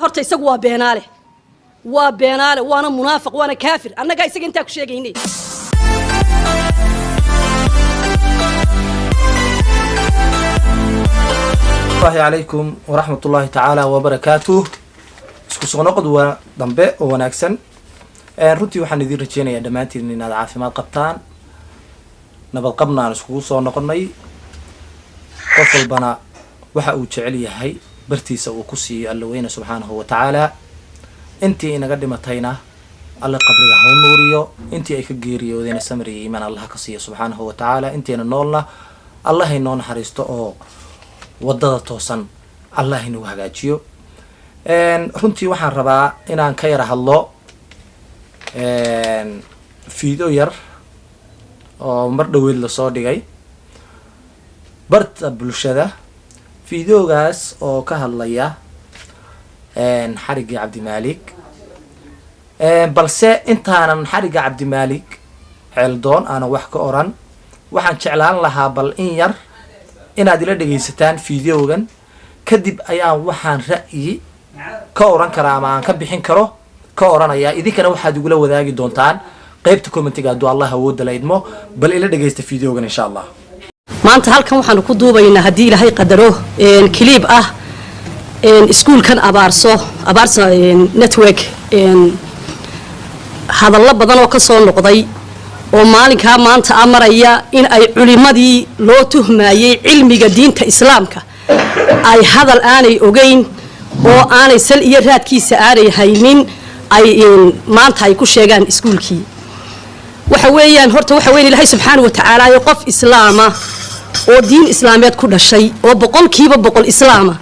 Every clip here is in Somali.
horta isagu waa beenaale waana munaafiq waana kaafir annaga isaga inta ku sheegaynay الله عليكم ورحمة الله تعالى وبركاته isku soo noqod waa dambe oo wanaagsan runtii waxaan idin rajeynayaa dhamaantiin inaad caafimaad qabtaan nabad qabnaan isku soo noqonay qof walbana waxa uu jecel yahay bartiisa uu ku siiyo alla weyna subhanahu wa ta'ala intii inaga dhimatayna alla qabriga ha nuuriyo intii ay ka geeriyoodeen samriye iimaan Allah ka siiyo subhanahu wa ta'ala intiina noolna Allah inoo naxariisto oo wadada toosan Allah inuu hagaajiyo runtii waxaan rabaa inaan ka yara hadlo video yar oo mar dhaweyd la soo dhigay barta bulshada videogaas oo ka hadlaya xarigii Cabdi Maalik balse intaanan xariga Cabdi Maalik xeeldoon aan wax ka oran waxaan jeclaan lahaa bal in yar inaad ila dhageysataan videogan kadib ayaan waxaan ra'yi ka oran karaa ama aan ka bixin karo ka oranaya idinkana waxaad igula wadaagi doontaan qaybta commentiga hadduu Allah awood la idmo bal ila dhageysta videogan insha Allah maanta halkan waxaan ku duubaynaa haddii Ilaahay qadaro clip ah iskuulkan abaarso network hadallo badan oo ka soo noqday oo maalinka maanta amaraya in ay culimadii loo tuhmaayay cilmiga diinta islaamka ay hadal aanay ogeyn oo aanay sal iyo raadkiisa aanay haynin ay maanta ay ku sheegaan iskuulkii waxa weeyaan horta waxa weyn Ilaahay subhanahu wa ta'ala ay qof islaama oo diin islaameed ku dhashay oo boqolkiiba boqol islaama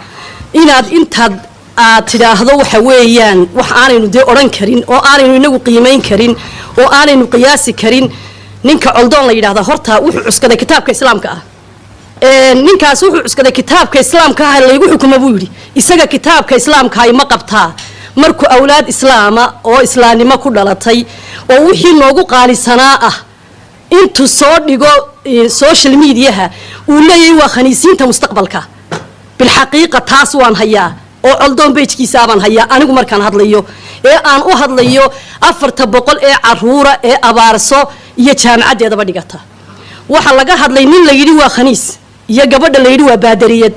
inaad intaad aad tiraahdo waxa weeyaan wax aanaynu de oran karin oo aanaynu inagu qiimeyn karin oo aanaynu qiyaasi karin ninka coldoon la yiraahdo horta wuxuu cuskaday kitaabka islaamka ah ninkaas wuxuu cuskaday kitaabka islaamka ah lagu xukumo buu yiri isaga kitaabka islaamka ay ma qabtaa markuu awlaad islaama oo islaamnimo ku dhalatay oo wixii noogu qaalisanaa ah intuu soo dhigo social media uu leeyahay waa khaniisiinta mustaqbalka bil xaqiiqa taas waan hayaa oo coldoon beejkiisa baan hayaa anigu markaan hadlayo ee aan u hadlayo 400 ee caruura ee abaarso iyo jaamacadeedaba dhigata waxa laga hadlay nin la yiri waa khaniis iyo gabadha la yiri waa baadariyad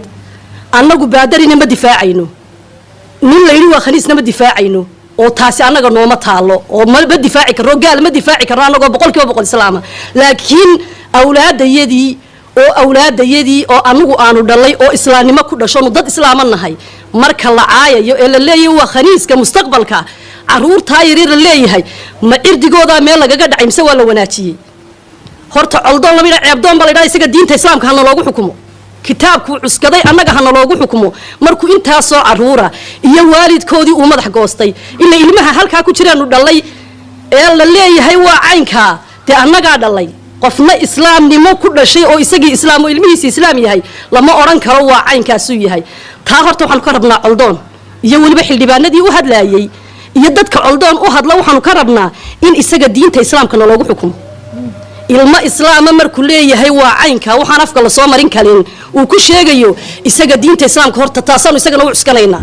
annagu baadarina ma difaacayno nin la yiri waa khaniisna ma difaacayno oo taasi annaga nooma taalo oo ma difaaci karo gaal ma difaaci karo annagoo boqolkiiba boqol islaama laakiin awlaadayadii oo anagu aanu dhalay oo islaamnimo ku dhasho dad islaamanahay marka la caayayo ee la leeyahay waa khaniiska mustaqbalka caruurta yar la leeyahay ma irdigooda meel lagaga dhacay mise waa la wanaajiyay horta coldoon la midna ceebdoon bal ilaa isaga diinta islaamka hana loogu xukumo kitaabku cuskaday annaga hana loogu xukumo markuu intaas soo caruura iyo waalidkoodii uu madax goostay ila ilmaha halka ku jiraan u dhalay ee la leeyahay waa caynka de annaga dhalay qofna islaamnimo ku dhashay oo isagii islaam oo ilmihiisa islaam yahay lama oran karo waa caynkaas uu yahay taa horta waxaan ka rabnaa coldoon iyo waliba xildhibaanadii u hadlaayay iyo dadka coldoon u hadla waxaan ka rabnaa in isaga diinta islaamka loogu xukumo ilma islaama markuu leeyahay waa caynka waxaan afka la soo marin kalin uu ku sheegayo isaga diinta islaamka horta taasaan isagana u cuskanaynaa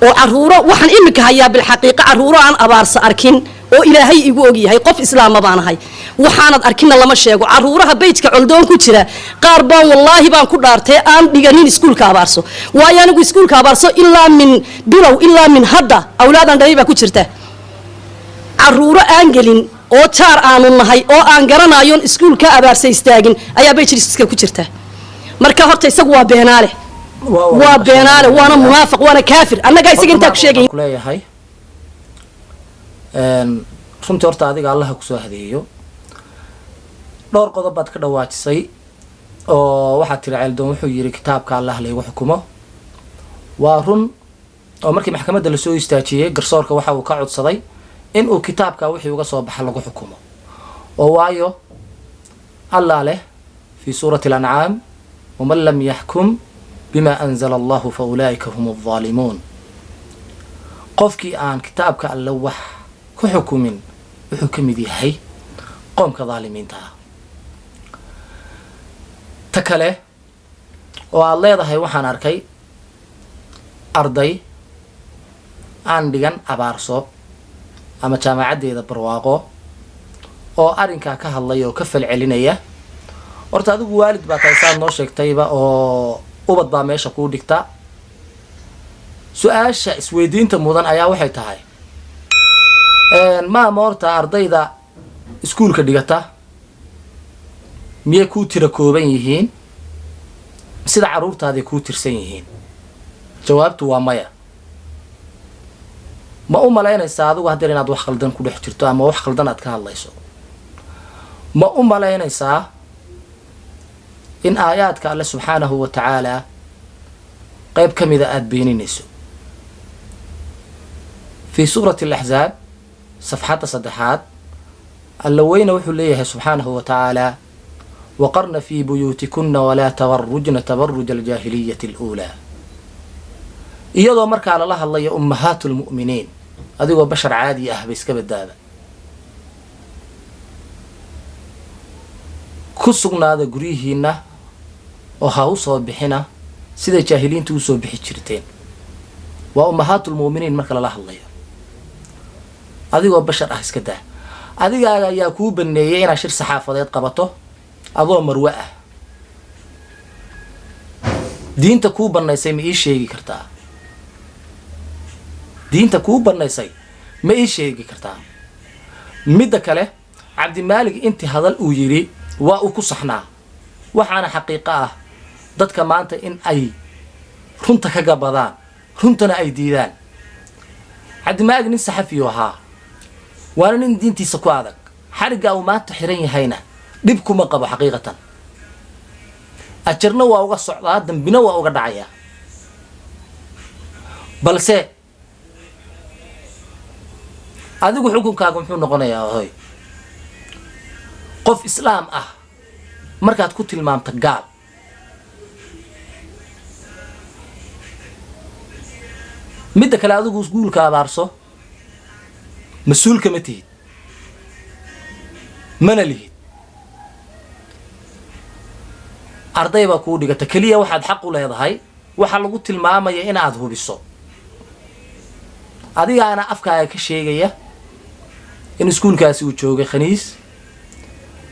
oo caruuro waxaan imika hayaa bil xaqiiqa caruuro aan abaarsa arkin oo Ilaahay igu og yahay qof islaama baan ahay waxaanad arkina lama sheego caruuraha beejka coldoon ku jira qaar baan wallahi baan ku dhaartay aan dhiganin iskuulka abaarso waayo anigu iskuulka abaarso ilaa min bilow ilaa min hadda awlaadan dhalay baa ku jirta caruuro aan gelin oo jaar aanu nahay oo aan garanayo iskuulka abaarsa istaagin ayaa beejkiisa ku jirta marka horta isagu waa beenaale waana munaafiq waana kaafir annaga isaga inta ku sheegay runtii horta adiga Allah ku soo hadeeyo dhowr qodob baad ka dhawaajisay oo waxa tiri ceeldoon wuxuu yiri kitaabka Allah leeyahay xukumo waa run oo markii maxkamadda la soo istaajiyay garsoorka waxa uu ka codsaday in uu kitaabka wixii uga soo baxay lagu xukumo oo waayo Allah leh fi suurati al-an'am ومن لم يحكم بما أنزل الله فأولئك هم الظالمون قفكي آن كتابك اللوح كحكم وحكم ذي هي قوم كظالمين تها تكله والله يضحي وحن أركي أرضي aan dhigan abaarso ama jaamacaddeeda barwaaqo oo arrinkaa ka hadlaya oo ka falcelinaya horta adigu waalid baa tahay saad noo sheegtayba oo ubad baa meesha kuu dhigta su-aasha isweydiinta mudan ayaa waxay tahay maama horta ardayda iskuulka dhigata miyay kuu tira kooban yihiin sida carruurtaaday kuu tirsan yihiin jawaabtu waa maya ma u malaynaysaa adigu haddeer inaad wax khaldan ku dhex jirto ama wax khaldan aad ka hadlayso ma u malaynaysaa in aayaadka alle subxaanahu wa tacaalaa qayb ka mida aada beeninayso fii suurati alaxzaab safxadda 3 alla weyne wuxuu leeyahay subxaanahu wa tacaalaa waqarna fii buyuutikuna walaa tabarujna tabaruja aljaahiliyati aluulaa iyadoo markaa lala hadlayo ummahaatu lmu'miniin adigoo bashar caadi ah ba iska badbaada ku sugnaada guryihiina oo ha u soo bixina siday jaahiliintu u soo bixi jirteen waa ummahaatu lmu'miniin marka lala hadlayo adigoo bashar ah iska daa adigaaga ayaa kuu baneeyay inaad shir saxaafadeed qabato adoo marwe ah diinta kuu banaysay ma ii sheegi kartaa diinta kuu banaysay ma ii sheegi kartaa midda kale cabdimaalig intii hadal uu yidhi waa uu ku saxnaa waxaana xaqiiqo ah dadka maanta in ay runta ka gabadaan runtana ay diidaan cabdimaalig nin saxafiyu ahaa waana nin diintiisa ku adag xariggaa uu maanta xiran yahayna dhib kuma qabo xaqiiqatan ajarna waa uga socdaa dambina waa uga dhacayaa balse adigu xukunkaaga muxuu noqonayaa hoy qof islaam ah markaad ku tilmaamta gaal midda kale adigu iskuulka abaarso mas-uulka ma tihid mana lihid arday baa kuu dhigata keliya waxaad xaq u leedahay waxaa lagu tilmaamaya inaad hubiso adigaana afkaaga ka sheegaya in iskuulkaasi uu joogay khaniis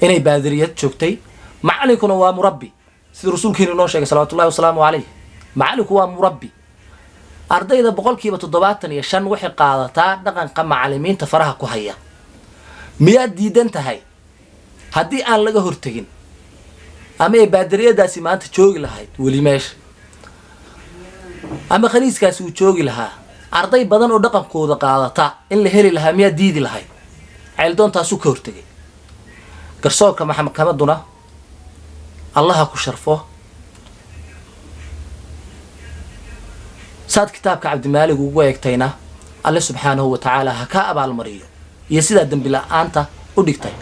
inay baadiriyad joogtay macalinkuna waa murabbi sida rasuulkeenu noo sheegay salawaatullahi wasalaamu calayh macalinku waa murabbi ardayda 75% waxay qaadataa dhaqanka macallimiinta faraha ku haya miyaad diidan tahay haddii aan laga hortagin ama ay baadiriyadaasi maanta joogi lahayd weli meesha ama khaniiskaasi uu joogi lahaa arday badan oo dhaqankooda qaadata in la heli lahaa miyaad diidi lahayd ceeldoontaasu ka hortagay garsoorka maxkamaduna allaha ku sharfo saad kitaabka cabdimaalig ugu eegtayna alle subxaanahu wa tacaala ha kaa abaalmariyo iyo sidaa dembi la-aanta u dhigtay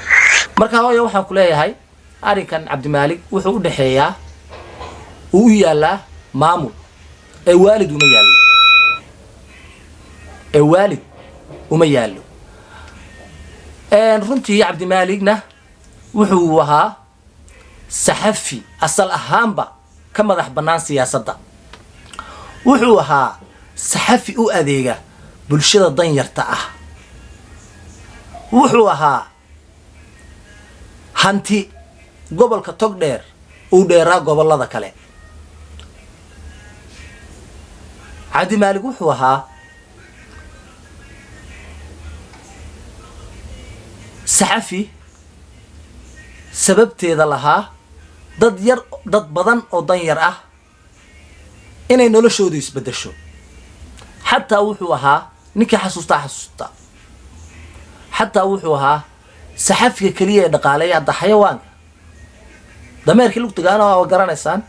marka hooyo waxaan ku leeyahay arrinkan cabdimaalig wuxuu u dhexeeyaa uu u yaallaa maamul ee waalid uma yaallo runtii cabdimaaligna wuxuu ahaa saxafi asal ahaanba ka madax bannaan siyaasadda wuxuu ahaa saxafi u adeega bulshada danyarta ah wuxuu ahaa hanti gobolka togdheer uu dheeraa gobollada kale cabdimaalig wuxuu ahaa saxafi sababteeda lahaa dad badan oo danyar ah inay noloshoodu isbedesho xataa wuxuu ahaa ninkii xasuusta xataa wuxuu ahaa saxafiga keliya ee dhaqaaleeya hadda xayawaanka dameerkii lugtigaana waad garanaysaan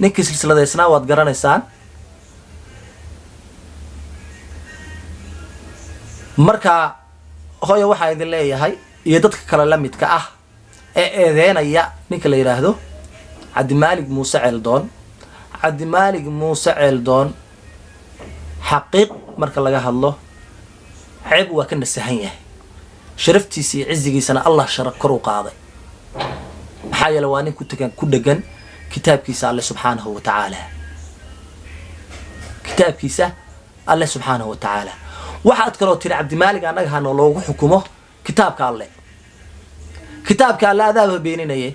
ninkii silsiladeysnaa waad garanaysaan marka hooyo waxaa idin leeyahay iyo dadka kale la midka ah ee eedeynaya ninka la yidhaahdo cabdimaalig muuse ceeldoon xaqiiq marka laga hadlo ceeb waa ka nasahan yahay sharaftiisa iyo cizigiisana allah shara kor u qaaday maxaa yeele waa nin ku dhegan kitaabkiisa alle subxaanahu wa tacaala kitaabkiisa الله سبحانه وتعالى waxaad kaloo tiri cabdimaalig anaga hano loogu xukumo kitaabka alle kitaabka alle adaaba beeninaye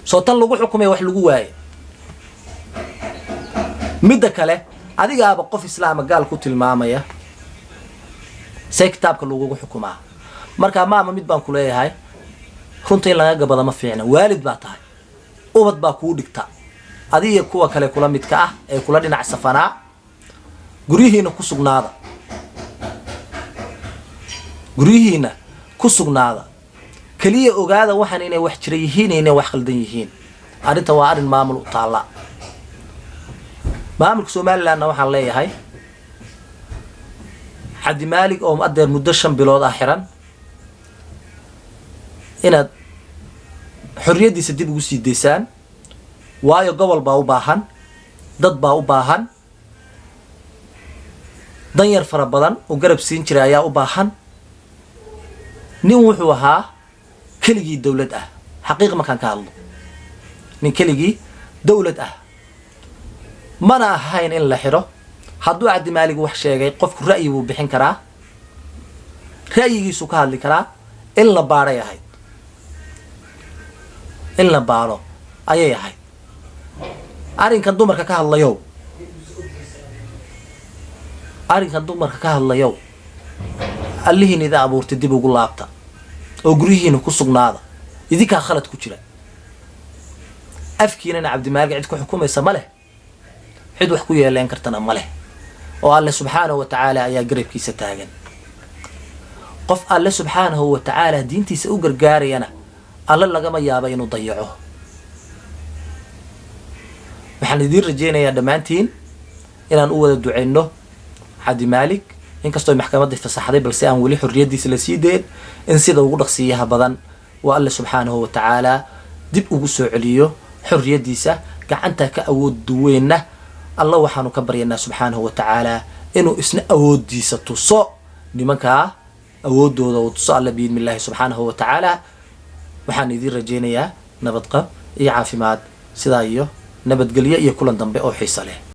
soo tan lagu xukumay wax lagu waaye midda kale adigaaba qof islaam gaal ku tilmaamaya say kitaabka lagu xukumaa marka maama mid baan ku leeyahay runtii laga gabada ma fiicna waalid baa tahay ubad baa ku dhigta adiga kuwa kale kula midka ah ee kula dhinac safanaa gurihiina ku sugnaada gurihiina ku sugnaada kaliya ogaada waxaan inay wax jira yihiin inay wax qaldan yihiin arinta waa arin maamul u taala maamulka Soomaaliland waxaan leeyahay cabdimaalig oo adeer muddo 5 bilood ah xiran inaad xorriyadiisa dib ugu sii deysaan waayo gobol baa u baahan dad baa u baahan danyar fara badan oo garab siin jiray ayaa u baahan nin wuxuu ahaa keligii dawlad ah xaqiiq ma kan ka hadlo nin keligii dawlad ah mana ahayn in la xiro hadduu cabdimaalig wax sheegay qofku ra'yi buu bixin karaa ra'yigiisu ka hadli karaa in la baaray ahayd in la baaro ayay ahayd arrinkan dumarka ka hadlayo allihiin ida abuurtay dib ugu laabta oo gurihiina ku sugnaada idinka khalad ku jira afkiina cabdimaalig cid ku xukumaysa ma leh cid wax ku yeeleen kartana ma leh oo Allah subhanahu wa ta'ala ayaa garabkiisa taagan qof Allah subhanahu wa ta'ala diintiisa u gargaarayana alla lagama yaabo inuu dayaco waxaan idin rajeynayaa dhamaantiin inaan u wada duceyno cabdimaalig inkastoo maxkamadda fasaxday balse aan wali xorriyadiisa la sii deyn in sida ugu dhaqsiyaha badan waa Allah subhanahu wa ta'ala dib ugu soo celiyo xorriyadiisa gacanta ka awood duweyna Allah waxaanu ka baryaynaa subhanahu wa ta'ala inuu isna awoodiisa tuso nimanka awoodooda oo tuso alla biidmillah subhanahu wa ta'ala waxaan idin rajeynayaa nabad qab iyo caafimaad sidaa iyo nabadgelyo iyo kulan dambe oo xiiso leh